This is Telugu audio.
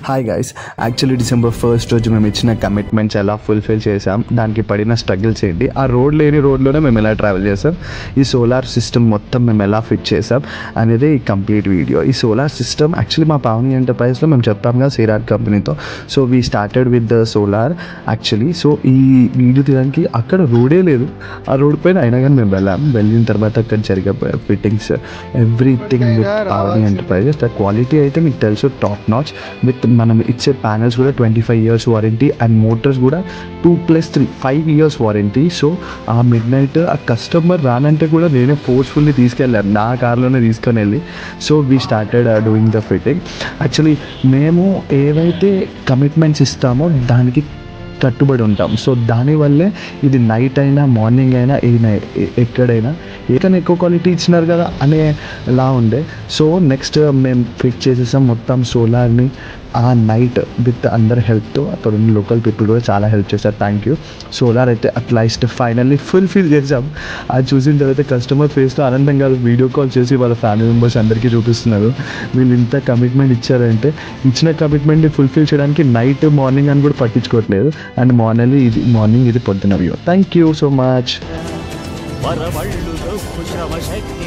Hi guys, actually December 1st రోజు మేము ఇచ్చిన కమిట్మెంట్స్ ఎలా ఫుల్ఫిల్ చేసాం, దానికి పడిన స్ట్రగుల్స్ ఏంటి, ఆ రోడ్ లేని రోడ్లోనే మేము ఎలా ట్రావెల్ చేసాం, ఈ సోలార్ సిస్టమ్ మొత్తం మేము ఎలా ఫిట్ చేసాం అనేది ఈ కంప్లీట్ వీడియో. ఈ సోలార్ సిస్టమ్ యాక్చువల్లీ మా పావని ఎంటర్ప్రైజ్లో మేము చెప్పాం కదా సిరాట్ కంపెనీతో. So we started with the solar actually. So ఈ వీడియో తీయడానికి అక్కడ రోడే లేదు, ఆ రోడ్ పైన అయినా కానీ మేము వెళ్ళిన తర్వాత అక్కడ జరిగే fittings everything with Pavani enterprises. The quality అయితే మీకు తెలుసు, టాప్ నాచ్. విత్ మనం ఇచ్చే ప్యానల్స్ కూడా 25 years వారంటీ అండ్ మోటార్స్ కూడా 2+3 5 years వారంటీ. సో ఆ మిడ్ నైట్ ఆ కస్టమర్ రానంటే కూడా నేనే ఫోర్స్ఫుల్లీ తీసుకెళ్ళాను, నా కార్లోనే తీసుకొని వెళ్ళి. So we started doing the fitting. Actually మేము ఏవైతే కమిట్మెంట్స్ ఇస్తామో దానికి కట్టుబడి ఉంటాం. సో దానివల్లే ఇది నైట్ అయినా మార్నింగ్ అయినా ఎక్కడైనా ఏకైనా ఎక్కువ క్వాలిటీ ఇచ్చినారు కదా అనే లా ఉండే. సో నెక్స్ట్ మేము ఫిట్ చేసేసాం మొత్తం సోలార్ని ఆ నైట్ విత్ అందరి హెల్ప్తో. అక్కడ ఉన్న లోకల్ పీపుల్ కూడా చాలా హెల్ప్ చేశారు, థ్యాంక్ యూ. సోలార్ అయితే అట్లీస్ట్ ఫైనల్లీ ఫుల్ఫిల్ చేసాం. అది చూసిన తర్వాత కస్టమర్ ఫేస్లో ఆనందంగా వీడియో కాల్ చేసి వాళ్ళ ఫ్యామిలీ మెంబర్స్ అందరికీ చూపిస్తున్నారు. వీళ్ళు ఇంత కమిట్మెంట్ ఇచ్చారంటే ఇచ్చిన కమిట్మెంట్ని ఫుల్ఫిల్ చేయడానికి నైట్ మార్నింగ్ అని కూడా పట్టించుకోవట్లేదు. అండ్ మార్నింగ్ ఇది పొద్దున view. Thank you so much. వరవళ్ళు శ్రమ శక్తి